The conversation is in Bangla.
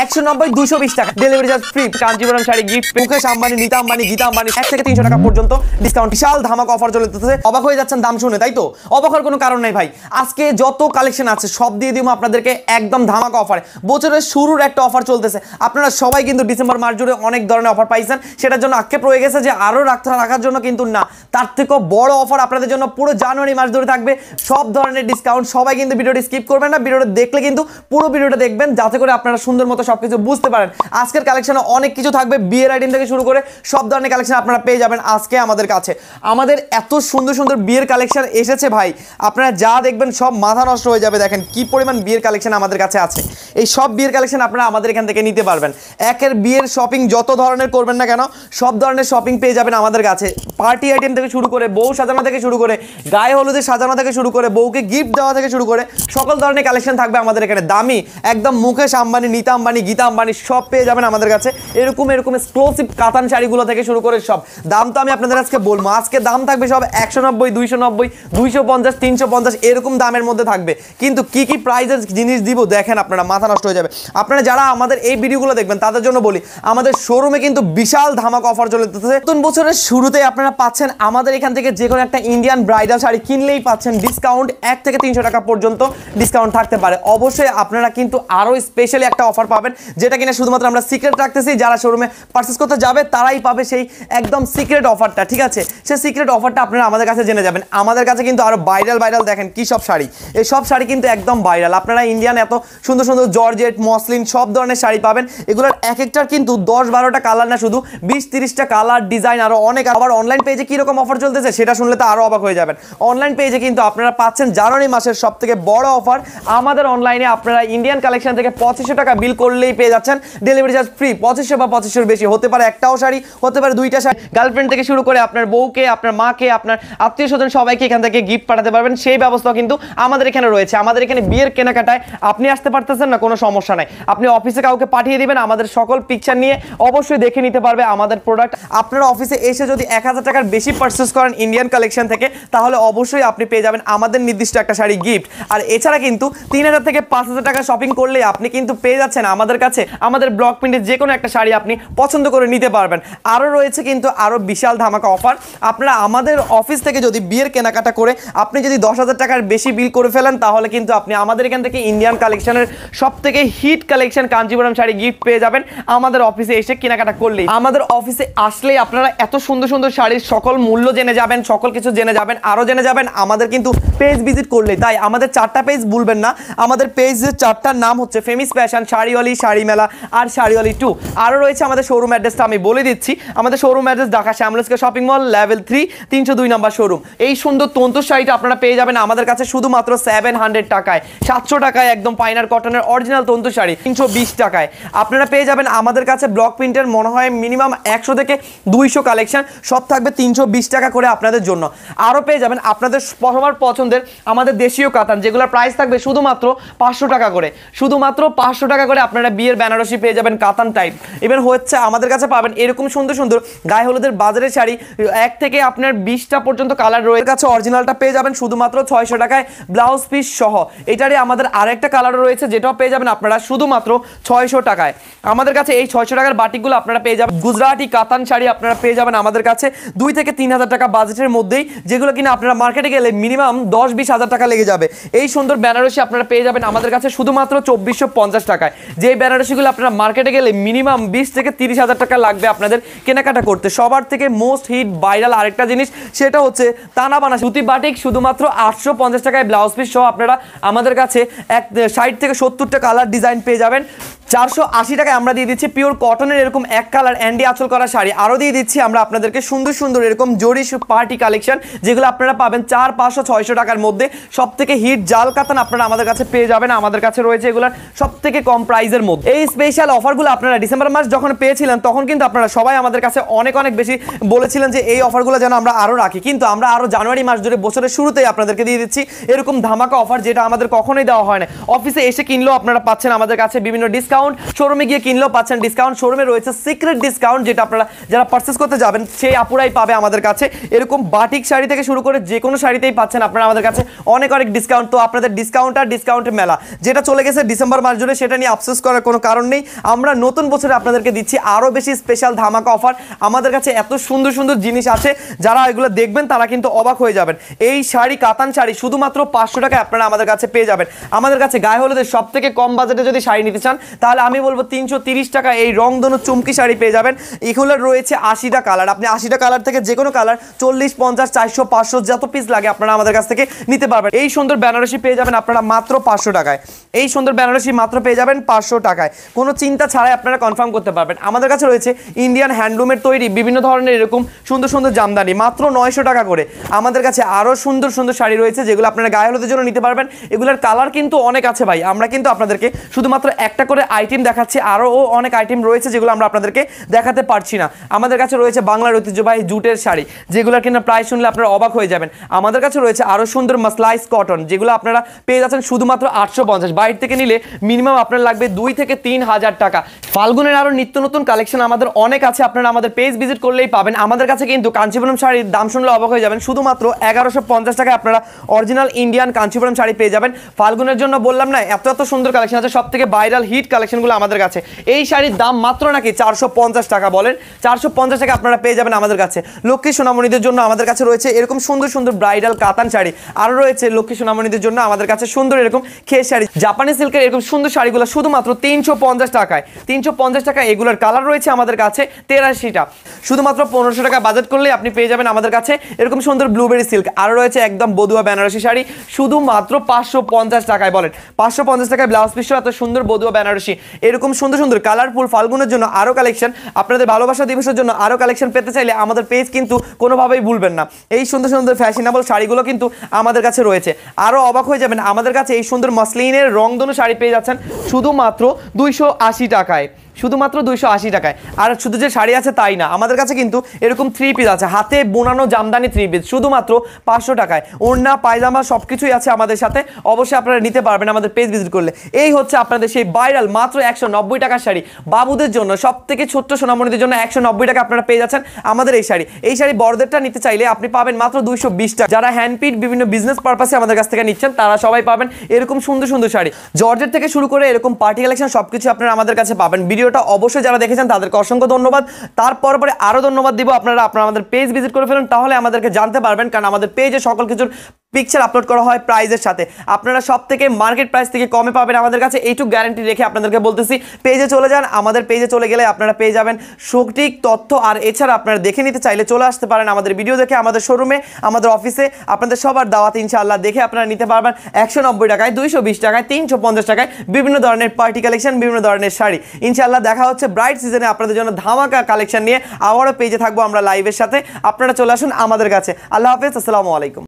190 220 টাকা delivery charge free. Kanchipuram sari gift Mukesh Ambani, Nita Ambani, Gita Ambani 1 থেকে 300 টাকা পর্যন্ত ডিসকাউন্ট, বিশাল ধামাকা অফার চলতেছে। অবাক হয়ে যাচ্ছেন দাম শুনে, তাই তো? অবাক হওয়ার কোনো কারণ নাই ভাই। আজকে যত কালেকশন আছে সব দিয়ে দিব আপনাদেরকে একদম ধামাকা অফার। বছরের শুরুর একটা অফার চলতেছে। আপনারা সবাই কিন্তু ডিসেম্বর মাস জুড়ে অনেক ধরনের অফার পাইছেন, সেটার জন্য আক্ষেপ রয়ে গেছে যে আরো রাখার জন্য, কিন্তু না, তার থেকেও বড় অফার আপনাদের জন্য পুরো জানুয়ারি মাস ধরে থাকবে। সব ধরনের ডিসকাউন্ট। সবাই কিন্তু ভিডিওটি স্কিপ করবেন না, ভিডিওটা দেখলে কিন্তু পুরো ভিডিওটা দেখবেন যাতে করে আপনারা সুন্দর মতো সবকিছু বুঝতে পারেন। আজকের কালেকশনে অনেক কিছু থাকবে, বিয়ের আইটেম থেকে শুরু করে সব ধরনের কালেকশন আপনারা পেয়ে যাবেন আজকে আমাদের কাছে। আমাদের এত সুন্দর সুন্দর বিয়ের কালেকশন এসেছে ভাই, আপনারা যা দেখবেন সব মাথা নষ্ট হয়ে যাবে। দেখেন কি পরিমাণ বিয়ের কালেকশন আমাদের কাছে আছে। এই সব বিয়ের কালেকশন আপনারা আমাদের এখান থেকে নিতে পারবেন। একের বিয়ের শপিং যত ধরনের করবেন না কেন, সব ধরনের শপিং পেয়ে যাবেন আমাদের কাছে। পার্টি আইটেম থেকে শুরু করে, বউ সাজানো থেকে শুরু করে, গায়ে হলুদে সাজানো থেকে শুরু করে, বউকে গিফট দেওয়া থেকে শুরু করে সকল ধরনের কালেকশন থাকবে আমাদের এখানে। দামি একদম মুকেশ আম্বানি, নীতা আম্বানি, গীতা আম্বানি সব পেয়ে যাবেন আমাদের কাছে। এরকম এক্সক্লুসিভ কাতান শাড়িগুলো থেকে শুরু করে সব দাম তো আমি আপনাদের আজকে বলবো। আজকে দাম থাকবে সব 190, 290, 250, 350 এরকম দামের মধ্যে থাকবে। কিন্তু কি কি প্রাইজের জিনিস দিব দেখেন, আপনারা মাথা নষ্ট হয়ে যাবে। আপনারা যারা আমাদের এই ভিডিওগুলো দেখবেন তাদের জন্য বলি, আমাদের শোরুমে কিন্তু বিশাল ধামাকা অফার চলতেছে। নতুন বছরের শুরুতে আপনারা পাচ্ছেন আমাদের এখান থেকে যে কোনো একটা ইন্ডিয়ান ব্রাইডাল শাড়ি কিনলেই পাচ্ছেন ডিসকাউন্ট 1 থেকে 300 টাকা পর্যন্ত ডিসকাউন্ট থাকতে পারে। অবশ্যই আপনারা কিন্তু আরো স্পেশালি একটা অফার পাবেন, যেটা কিনা শুধুমাত্র আমরা সিক্রেট রাখতেছি। যারা শোরুমে পারচেজ করতে যাবে তারাই পাবে সেই একদম সিক্রেট অফারটা, ঠিক আছে? সেই সিক্রেট অফারটা আপনারা আমাদের কাছে জেনে যাবেন। আমাদের কাছে কিন্তু আরো ভাইরাল দেখেন কি সব শাড়ি, এই সব শাড়ি কিন্তু একদম ভাইরাল। আপনারা ইন্ডিয়ান এত সুন্দর সুন্দর জর্জেট, মসলিন সব ধরনের শাড়ি পাবেন। এগুলোর এক একটার কিন্তু 10-12টা কালার না, শুধু 20-30টা কালার, ডিজাইন আরো অনেক। আবার অনলাইন পেজে কিরকম অফার চলতেছে সেটা শুনলে তো আরো অবাক হয়ে যাবেন। অনলাইন পেজে কিন্তু আপনারা পাচ্ছেন জানুয়ারি মাসের সব থেকে বড় অফার। আমাদের অনলাইনে আপনারা ইন্ডিয়ান কালেকশন থেকে 2500 টাকা বিল করলেই পেয়ে যাচ্ছেন ডেলিভারি চার্জ ফ্রি। 2500 বা 2500 বেশি হতে পারে, একটাও শাড়ি হতে পারে, 2টা শাড়ি। গার্লফ্রেন্ড থেকে শুরু করে আপনার বউকে, আপনার মাকে, আপনার আত্মীয় স্বজন সবাইকে এখান থেকে গিফট পাঠাতে পারবেন। সেই ব্যবস্থা কিন্তু আমাদের এখানে রয়েছে। আমাদের এখানে বিয়ের কেনাকাটায় আপনি আসতে পারতেছেন না, কোনো সমস্যা নাই। আপনি অফিসে কাউকে পাঠিয়ে দিবেন, আমাদের সকল পিকচার নিয়ে অবশ্যই দেখে নিতে পারবে আমাদের প্রোডাক্ট। আপনারা অফিসে এসে যদি 1000 টাকার বেশি পারচেজ করেন ইন্ডিয়ান কালেকশন থেকে, তাহলে অবশ্যই আপনি পেয়ে যাবেন আমাদের নির্দিষ্ট একটা শাড়ি গিফট। আর এছাড়া কিন্তু 3000 থেকে 5000 টাকা শপিং করলে আপনি কিন্তু পেয়ে যাচ্ছেন আমাদের কাছে আমাদের ব্লক প্রিন্টের যে কোনো একটা শাড়ি আপনি পছন্দ করে নিতে পারবেন। আরও রয়েছে কিন্তু আরও বিশাল ধামাকা অফার। আপনারা আমাদের অফিস থেকে যদি বিয়ের কেনাকাটা করে আপনি যদি 10,000 টাকার বেশি বিল করে ফেলেন, তাহলে কিন্তু আপনি আমাদের এখান থেকে ইন্ডিয়ান কালেকশনের সব থেকে hit collection Kanchipuram sari gift পেয়ে যাবেন আমাদের অফিসে এসে কেনাকাটা করলেই। আমাদের অফিসে আসলেই আপনারা এত সুন্দর সুন্দর শাড়ির সকল মূল্য জেনে যাবেন, সকল কিছু জেনে যাবেন, আরও জেনে যাবেন আমাদের কিন্তু পেজ ভিজিট করলেই। তাই আমাদের 4টা পেজ ভুলবেন না। আমাদের পেজের 4টার নাম হচ্ছে ফেমিস ফ্যাশন, শাড়িওয়ালি, শাড়ি মেলা আর শাড়িওয়ালি 2। আরও রয়েছে আমাদের শোরুম অ্যাড্রেসটা আমি বলে দিচ্ছি। আমাদের শোরুম অ্যাড্রেস ঢাকা শ্যামলস্কয়ার শপিং মল, লেভেল 3, 302 নম্বর শোরুম। এই সুন্দর তন্তু শাড়িটা আপনারা পেয়ে যাবেন আমাদের কাছে শুধুমাত্র 700 টাকায়, 700 টাকায় একদম পাইনার কটনের অরিজিনাল তন্তু শাড়ি 320 টাকায় আপনারা পেয়ে যাবেন আমাদের কাছে। ব্লক প্রিন্টের মনে হয় মিনিমাম 100 থেকে 200 কালেকশন, সব থাকবে 320 টাকা করে আপনাদের জন্য। আরও পেয়ে যাবেন আপনাদের সবার পছন্দের আমাদের দেশীয় কাতান, যেগুলোর প্রাইস থাকবে শুধুমাত্র 500 টাকা করে। শুধুমাত্র 500 টাকা করে আপনারা বিয়ের বেনারসি পেয়ে যাবেন কাতান টাইপ। এবার হচ্ছে আমাদের কাছে পাবেন এরকম সুন্দর সুন্দর গায়ে হলুদের বাজারের শাড়ি, 1 থেকে আপনার 20টা পর্যন্ত কালার রয়েছে। কাছে অরিজিনালটা পেয়ে যাবেন শুধুমাত্র 600 টাকায় ব্লাউজ পিস সহ। এটারই আমাদের আরেকটা কালারও রয়েছে, যেটাও পেয়ে যাবেন আপনারা শুধুমাত্র 600 টাকায়। আমাদের কাছে এই 600 টাকার বাটিকগুলো আপনারা পেয়ে যাবেন। গুজরাটি কাতান শাড়ি আপনারা পেয়ে যাবেন আমাদের কাছে 2 থেকে 3000 টাকা বাজেটের মধ্যেই, যেগুলো কিনা আপনারা মার্কেটে গেলে মিনিমাম 10-20 হাজার টাকা লেগে যাবে। এই সুন্দর বেনারসি আপনারা পেয়ে যাবেন আমাদের কাছে শুধুমাত্র 2450 টাকায়। যে বেনারসিগুলো আপনারা মার্কেটে গেলে মিনিমাম 20 থেকে 30 হাজার টাকা লাগবে আপনাদের কেনাকাটা করতে। সবার থেকে মোস্ট হিট ভাইরাল আরেকটা জিনিস, সেটা হচ্ছে তানা বানা সুতি বাটিক, শুধুমাত্র 850 টাকায় ব্লাউজ পিস সহ আপনারা আমাদের কাছে 60 থেকে 70টা কালার ডিজাইন পেয়ে যাবেন। 480 টাকায় আমরা দিয়ে দিচ্ছি পিওর কটনের এরকম এক কালার অ্যান্ডি আঁচল করা শাড়ি। আরও দিয়ে দিচ্ছি আমরা আপনাদেরকে সুন্দর সুন্দর এরকম জরি পার্টি কালেকশন, যেগুলো আপনারা পাবেন 400, 500, 600 টাকার মধ্যে। সব থেকে হিট জাল কাতান আপনারা আমাদের কাছে পেয়ে যাবেন। আমাদের কাছে রয়েছে এগুলোর সব থেকে কম প্রাইসের মধ্যে। এই স্পেশাল অফারগুলো আপনারা ডিসেম্বর মাস যখন পেয়েছিলেন, তখন কিন্তু আপনারা সবাই আমাদের কাছে অনেক বেশি বলেছিলেন যে এই অফারগুলো যেন আমরা আরও রাখি। কিন্তু আমরা আরও জানুয়ারি মাস ধরে বছরের শুরুতেই আপনাদেরকে দিয়ে দিচ্ছি এরকম ধামাকা অফার, যেটা আমাদের কখনোই দেওয়া হয় না। অফিসে এসে কিনলেও আপনারা পাচ্ছেন আমাদের কাছে বিভিন্ন ডিসকাউন্ট ডিসকাউন্ট, শোরুমে গিয়ে কিনলেও পাচ্ছেন ডিসকাউন্ট। শোরুমে রয়েছে সিক্রেট ডিসকাউন্ট, যেটা আপনারা যারা পারচেস করতে যাবেন সেই আপুরাই পাবে আমাদের কাছে। এরকম বাটিক শাড়ি থেকে শুরু করে যে কোনো শাড়িতেই পাচ্ছেন আপনারা আমাদের কাছে অনেক অনেক ডিসকাউন্ট। তো আপনাদের ডিসকাউন্ট আর ডিসকাউন্টের মেলা যেটা চলে গেছে ডিসেম্বর মাস জুড়ে, সেটা নিয়ে আফসোস করার কোনো কারণ নেই। আমরা নতুন বছরে আপনাদেরকে দিচ্ছি আরও বেশি স্পেশাল ধামাকা অফার। আমাদের কাছে এত সুন্দর সুন্দর জিনিস আছে, যারা এগুলো দেখবেন তারা কিন্তু অবাক হয়ে যাবেন। এই শাড়ি, কাতান শাড়ি শুধুমাত্র 500 টাকায় আপনারা আমাদের কাছে পেয়ে যাবেন। আমাদের কাছে গায়ে হলুদের সব থেকে কম বাজেটে যদি শাড়ি নিতে চান তাহলে আমি বলবো 330 টাকা এই রংধনু চুমকি শাড়ি পেয়ে যাবেন। এগুলোর রয়েছে 80টা কালার, আপনি 80টা কালার থেকে যে কোনো কালার 40, 50, 400, 500 যত পিস লাগে আপনারা আমাদের কাছ থেকে নিতে পারবেন। এই সুন্দর বেনারসি পেয়ে যাবেন আপনারা মাত্র 500 টাকায়। এই সুন্দর বেনারসি মাত্র পেয়ে যাবেন 500 টাকায়, কোনো চিন্তা ছাড়াই আপনারা কনফার্ম করতে পারবেন। আমাদের কাছে রয়েছে ইন্ডিয়ান হ্যান্ডলুমের তৈরি বিভিন্ন ধরনের এরকম সুন্দর সুন্দর জামদানি মাত্র 900 টাকা করে। আমাদের কাছে আরও সুন্দর সুন্দর শাড়ি রয়েছে যেগুলো আপনারা গায়ে হলুদের জন্য নিতে পারবেন। এগুলোর কালার কিন্তু অনেক আছে ভাই, আমরা কিন্তু আপনাদেরকে শুধুমাত্র একটা করে আইটেম দেখাচ্ছি, আরও অনেক আইটেম রয়েছে যেগুলো আমরা আপনাদেরকে দেখাতে পারছি না। আমাদের কাছে রয়েছে বাংলার ঐতিহ্যবাহী জুটের শাড়ি, যেগুলোর কিনা প্রায় শুনলে আপনারা অবাক হয়ে যাবেন। আমাদের কাছে রয়েছে আরও সুন্দর মাসলাইস কটন, যেগুলো আপনারা পেয়ে যাচ্ছেন শুধুমাত্র 850। বাইরে থেকে নিলে মিনিমাম আপনার লাগবে 2 থেকে 3 হাজার টাকা। ফাল্গুনের আরও নিত্য নতুন কালেকশন আমাদের অনেক আছে, আপনারা আমাদের পেজ ভিজিট করলেই পাবেন। আমাদের কাছে কিন্তু কাঞ্চিপুরম শাড়ির দাম শুনলে অবাক হয়ে যাবেন, শুধুমাত্র 1150 টাকায় আপনারা অরিজিনাল ইন্ডিয়ান কাঞ্চিপুরম শাড়ি পেয়ে যাবেন। ফাল্গুনের জন্য বললাম না, এত এত সুন্দর কালেকশন আছে, সব থেকে ভাইরাল হিট কালেকশনগুলো আমাদের কাছে। এই শাড়ির দাম মাত্র নাকি 450 টাকা, বলেন 450 টাকা আপনারা পেয়ে যাবেন আমাদের কাছে। লক্ষ্মী সোনামণিদের জন্য আমাদের কাছে রয়েছে এরকম সুন্দর সুন্দর ব্রাইডাল কাতান শাড়ি, আরও রয়েছে লক্ষ্মী সোনামণিদের জন্য আমাদের কাছে সুন্দর এরকম খেয়ে শাড়ি, জাপানি সিল্কের এরকম সুন্দর শাড়িগুলো শুধুমাত্র 350 টাকায়। 350 টাকা। এগুলোর কালার রয়েছে আমাদের কাছে 83টা। শুধুমাত্র 1500 টাকা বাজেট করলে আপনি পেয়ে যাবেন আমাদের কাছে এরকম সুন্দর ব্লুবেরি সিল্ক। আরও রয়েছে একদম বদুয়া বেনারসি শাড়ি শুধুমাত্র 550 টাকায়। বলেন 550 টাকায় ব্লাউজ পিস এত সুন্দর বদুয়া বেনারসি, এরকম সুন্দর সুন্দর কালারফুল ফাল্গুনের জন্য আরও কালেকশন, আপনাদের ভালোবাসা দিবসের জন্য আরও কালেকশন পেতে চাইলে আমাদের পেজ কিন্তু কোনোভাবেই ভুলবেন না। এই সুন্দর সুন্দর ফ্যাশনেবল শাড়িগুলো কিন্তু আমাদের কাছে রয়েছে। আরও অবাক হয়ে যাবেন, আমাদের কাছে এই সুন্দর মসলিনের রংধনু শাড়ি পেয়ে যাচ্ছেন শুধুমাত্র 280 টাকায়, শুধুমাত্র 280 টাকায়। আর শুধু যে শাড়ি আছে তাই না, আমাদের কাছে কিন্তু এরকম 3 পিস আছে, হাতে বোনানো জামদানি 3 পিস শুধুমাত্র 500 টাকায়। ওড়না পায়জামা সব কিছুই আছে আমাদের সাথে, অবশ্যই আপনারা নিতে পারবেন আমাদের পেজ ভিজিট করলে। এই হচ্ছে আপনাদের সেই ভাইরাল মাত্র 190 টাকার শাড়ি, বাবুদের জন্য সব থেকে ছোট্ট সোনামণিদের জন্য 190 টাকা আপনারা পেয়ে যাচ্ছেন আমাদের এই শাড়ি। এই শাড়ি বড়দেরটা নিতে চাইলে আপনি পাবেন মাত্র 220 টাকা। যারা হ্যান্ডপিড বিভিন্ন বিজনেস পারপাসে আমাদের কাছ থেকে নিচ্ছেন তারা সবাই পাবেন এরকম সুন্দর সুন্দর শাড়ি। জর্জেট থেকে শুরু করে এরকম পার্টি কালেকশন সবকিছু আপনারা আমাদের কাছে পাবেন। ভিডিওটা অবশ্যই যারা দেখেছেন তাদেরকে অসংখ্য ধন্যবাদ। তারপরে আরও ধন্যবাদ দিব, আপনারা আমাদের পেজ ভিজিট করে ফেলুন, তাহলে আমাদেরকে জানতে পারবেন, কারণ আমাদের পেজে সকল কিছুর পিকচার আপলোড করা হয় প্রাইজের সাথে। আপনারা সব থেকে মার্কেট প্রাইস থেকে কমে পাবেন আমাদের কাছে, এইটুকু গ্যারান্টি রেখে আপনাদেরকে বলতেছি। পেজে চলে যান, আমাদের পেজে চলে গেলে আপনারা পেয়ে যাবেন সঠিক তথ্য। আর এছাড়া আপনারা দেখে নিতে চাইলে চলে আসতে পারেন আমাদের ভিডিও দেখে, আমাদের শোরুমে, আমাদের অফিসে। আপনাদের সবার দাওয়াত ইনশাআল্লাহ দেখে আপনারা নিতে পারবেন 190 টাকায়, 220 টাকায়, 350 টাকায় বিভিন্ন ধরনের পার্টি কালেকশন, বিভিন্ন ধরনের শাড়ি। ইনশাআল্লাহ দেখা হচ্ছে ব্রাইট সিজনে আপনাদের জন্য ধামাকা কালেকশন নিয়ে। আবারও পেজে থাকবো আমরা লাইভের সাথে, আপনারা চলে আসুন আমাদের কাছে। আল্লাহ হাফেজ, আসসালামু আলাইকুম।